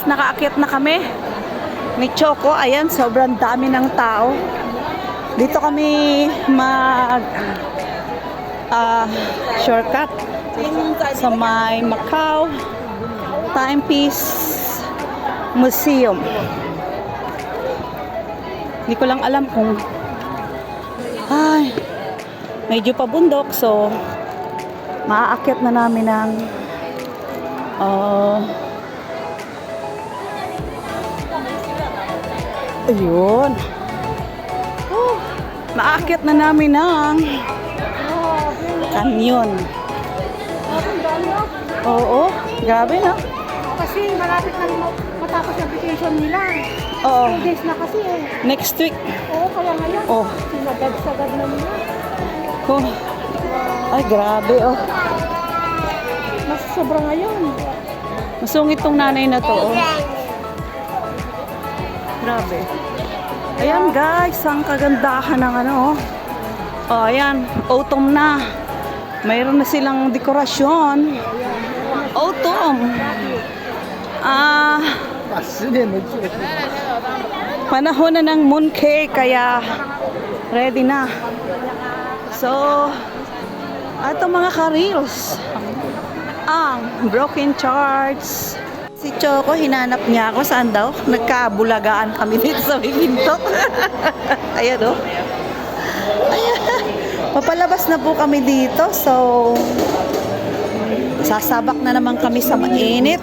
nakaakyat na kami ni Choco. Ayan, sobrang dami ng tao. Dito kami mag shortcut sa may Macau Timepiece Museum. Hindi ko lang alam kung medyo pabundok, so maaakyat na namin ng ayun. Maaakyat na namin ng canyon. Oo, grabe na. Kasi malapit na matapos yung vacation nila. Oo. 2 days na kasi eh. Next week. Oo, kaya ngayon. Oh. Sinagad-sagad na nila. Oh. Ay, grabe oh. Mas sobra ngayon. Masungit tong nanay na to oh. Grabe. Ayan guys, ang kagandahan ng ano oh. Oh, ayan, autumn na. Mayroon na silang dekorasyon. Autumn. Panahon na ng mooncake, kaya ready na. So, ato mga ka-reels, ang broken charts. Si Choco, hinanap niya ako. Saan daw? Nagkabulagaan kami dito sa pinto. Ayan o. Ayan. Papalabas na po kami dito. So, sasabak na naman kami sa mainit.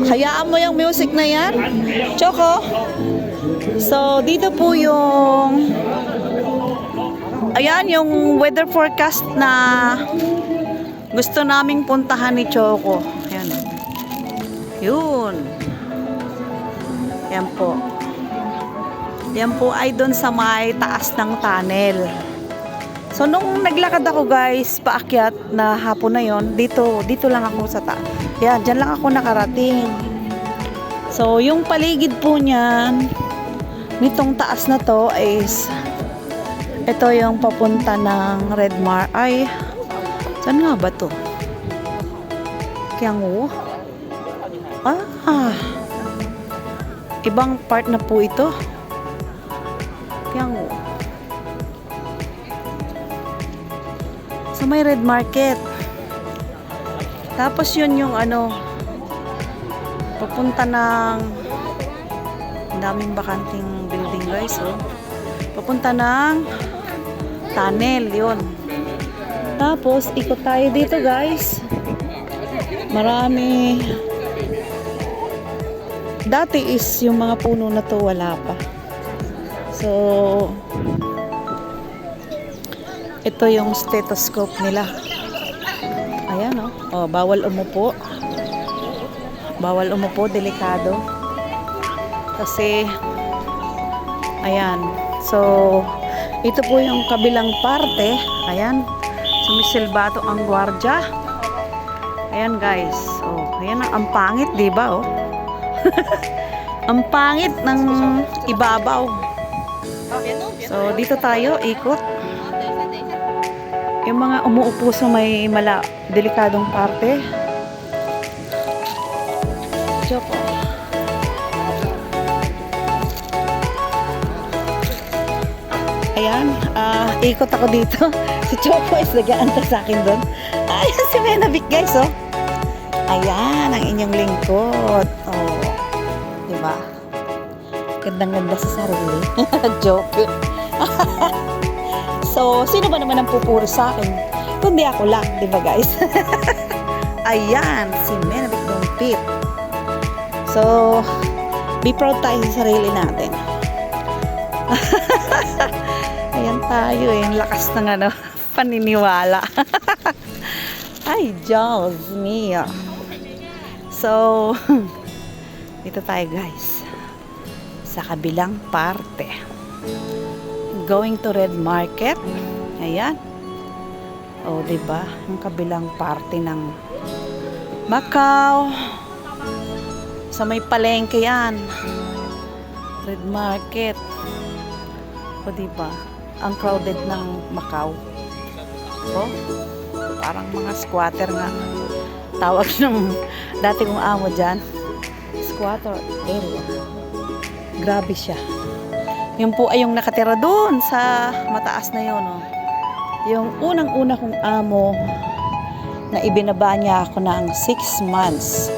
Hayaan mo yung music na yan, Choco. So, dito po yung ayan, yung weather forecast na gusto naming puntahan ni Choco. Ayan. Yun. Yan po. Yan po ay doon sa may taas ng tunnel. So, nung naglakad ako guys, paakyat na hapon na yon, dito lang ako sa taas. Yan, dyan lang ako nakarating. So, yung paligid po niyan, nitong taas na to is, ito yung papunta ng Red Mar. Ay, saan nga ba to? Kiangwo? Ibang part na po ito. Kiangwo. So, may Red Market. Tapos yun yung ano, papunta ng daming bakanting building guys, oh. Papunta ng tunnel, yun. Tapos, ikot tayo dito guys. Marami. Dati is yung mga puno na to wala pa. So, ito yung stethoscope nila. Ayan oh. Oh, bawal umupo. Bawal umupo, delikado. Kasi, ayan. So, ito po yung kabilang parte. Ayan. Sumisilbato ang gwardya. Ayan guys. Oh, ayan ang pangit, 'di ba oh? Ang pangit ng ibabaw. So, dito tayo ikot. Yung mga umuupo sa may delikadong parte. Choco. Ayan, ikot ako dito. Si Choco is nag-aantay sa akin doon. Ayan si Menabik guys, oh. Ayan, ang inyong lingkod. Oh, diba? Gandang-ganda sa sarili. Joke. So, sino ba naman ang pupuri sa akin? Kundi ako lang, diba guys? Ayan, si Menabik Dumpit. So, be proud tayo sa sarili natin. Ayan tayo eh. Ang lakas ng ano, paniniwala. Ay, Diyos mio. So, dito tayo guys. Sa kabilang parte. Going to Red Market. Ayan. O, diba? Ang kabilang parte ng Macau. Sa may palengke yan. Red Market. O, diba? Ang crowded ng Macau. O, parang mga squatter nga. Tawag ng dati kong amo dyan. backwater area. Grabe siya. Yun po ay yung nakatira doon sa mataas na yun. Oh. Yung unang-una kong amo na ibinaba niya ako ng 6 months.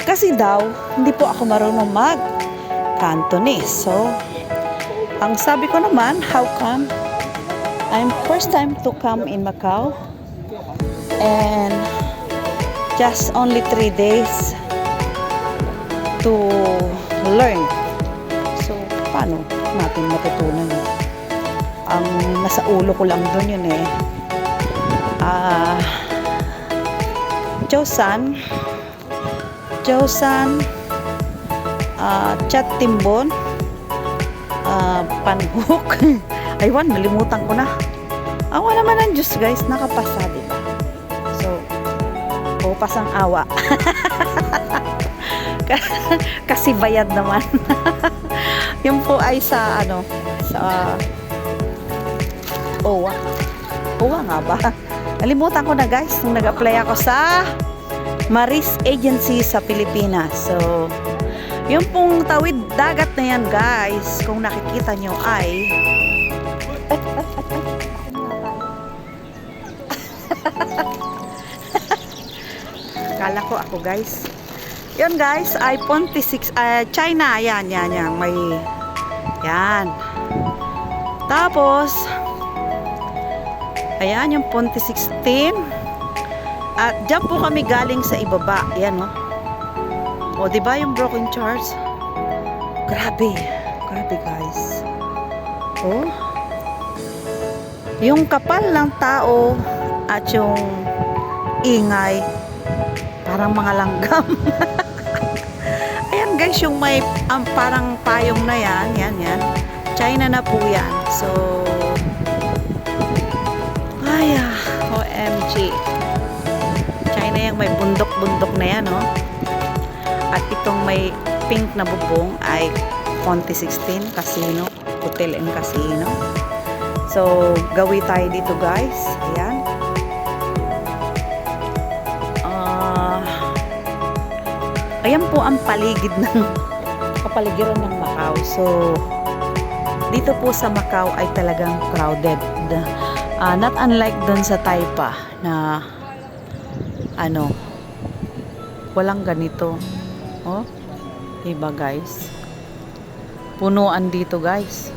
Kasi daw, hindi po ako marunong mag-Cantonese. So, ang sabi ko naman, how come? I'm first time to come in Macau. And just only 3 days to learn. So, paano natin matutunan yun? Ang nasa ulo ko lang doon yun eh. Josan, Chat Timbon, Panhook. Aywan, nalimutan ko na. Awa naman ng Diyos guys, nakapasa diba? So, pasang awa. Kasi bayad naman. Yung po ay sa OWA. OWA nga ba? Nalimutan ko na guys, nung nag-apply ako sa Maris Agency sa Pilipinas. So, yung pong tawid dagat na yan guys, kung nakikita nyo ay kala ko ako guys. Yun guys, ay Ponte 6, China, yan, may, yan. Tapos, ayan, yung Ponte 16. At dyan po kami galing sa ibaba, yan no. O, diba yung Broken Charles? Grabe guys. Oh, yung kapal ng tao at yung ingay, parang mga langgam. Ayan guys, yung may parang payong na yan. China na po yan. So, OMG. China yung may bundok-bundok na yan, no? At itong may pink na bubong ay Ponte 16 Casino, Hotel and Casino. So, gawi tayo dito guys. Ayan. Ayan po ang paligid ng kapaligiran ng Macau. So, dito po sa Macau ay talagang crowded. Not unlike dun sa Taipa na walang ganito. Oh, diba guys? Punuan dito guys.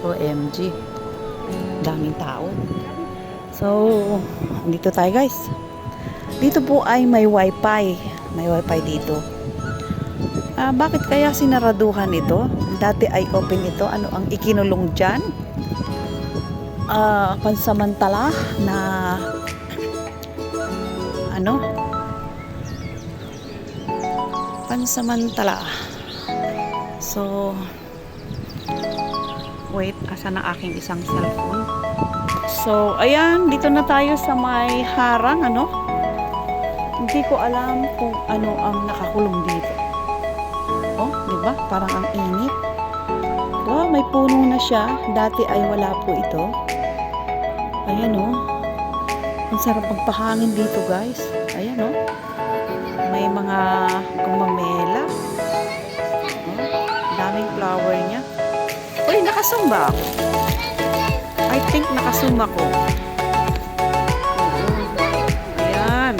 OMG. Daming tao. So, dito tayo guys. Dito po ay may wifi. May wifi dito. Bakit kaya sinaraduhan ito? Dati ay open ito. Ano ang ikinulong dyan? Pansamantala na pansamantala. So, wait, asan ang aking isang cellphone? So, ayan, dito na tayo sa may harang, Hindi ko alam kung ano ang nakakulong dito. Oh, di ba? Parang ang init. Wow, may puno na siya. Dati ay wala po ito. Ayan, oh. Ang sarap magpahangin dito, guys. Ayan, oh. May mga gumamela. Oh, daming flower niya. Uy, nakasum ba ako? I think nakasum ako. Ayan.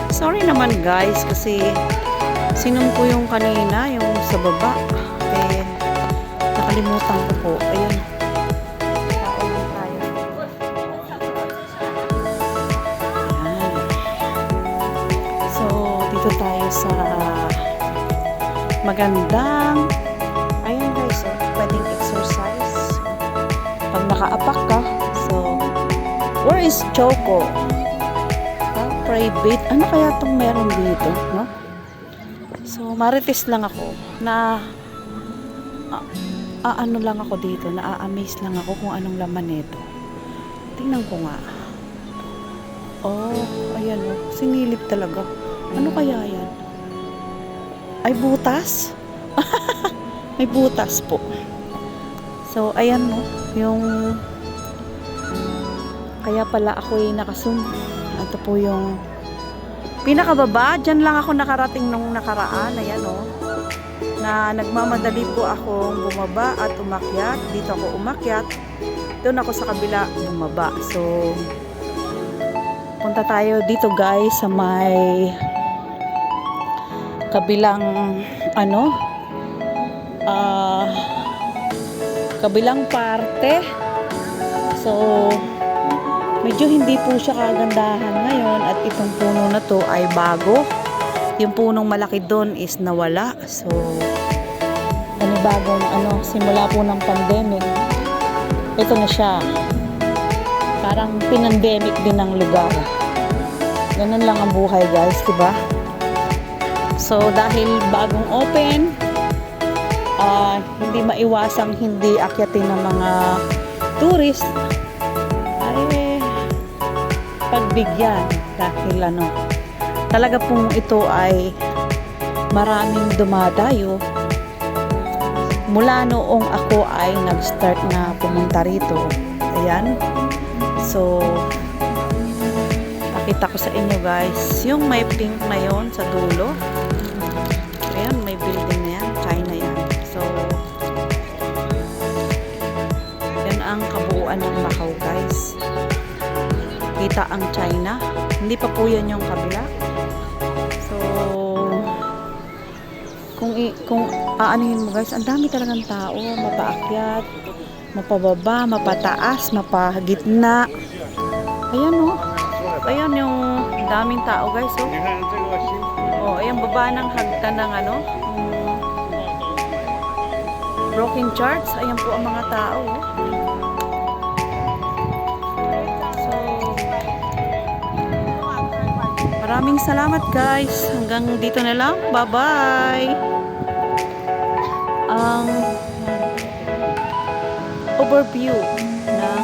Sorry naman guys kasi sinum ko yung kanina, yung sa baba. Eh, nakalimutan ko po. Ayan. Tao lang tayo. Ayan. So, dito tayo sa magandang ayan guys, pwedeng exercise pag nakaapak ka. So, where is Choco? Private. Ano kaya itong meron dito, no? So, marites lang ako na ano lang ako dito, na-amaze lang ako kung anong laman nito. Tingnan ko nga. Oh, ayan oh. Sinilip talaga. Ano kaya yan? Ay, butas? May butas po. So, ayan no. Yung kaya pala ako ay nakasum. Ito po yung Pinakababa, dyan lang ako nakarating nung nakaraan. Ayan o. Na nagmamadali po akong bumaba at umakyat. Dito ako umakyat. Doon ako sa kabila bumaba. So, punta tayo dito guys sa may kabilang kabilang parte. So, medyo hindi po siya kagandahan ngayon at itong puno na to ay bago. Yung punong malaki doon is nawala. So, bagong simula po ng pandemic. Ito na siya. Parang pinandemic din ng lugar. Ganun lang ang buhay guys, diba? So, dahil bagong open, hindi maiwasang hindi akyatin ng mga tourist, ay pagbigyan dahil talaga pong ito ay maraming dumadayo mula noong ako ay nag-start na pumunta rito. Ayan. So, pakita ko sa inyo guys, yung may pink na yon sa dulo. Ayan, may building na yan, China yan. So, yan ang kabuuan ng Macau guys. Kita ang China. Hindi pa po yan yung kabila. So, kung aanuhin mo guys, ang dami talagang tao, mapaakyat, mapababa, mapataas, mapagitna. Ayan o. Ayan yung daming tao guys. Oh, ayan baba ng hagdan ng broken charts. Ayan po ang mga tao. So, maraming salamat guys. Hanggang dito na lang. Bye-bye. Ang overview ng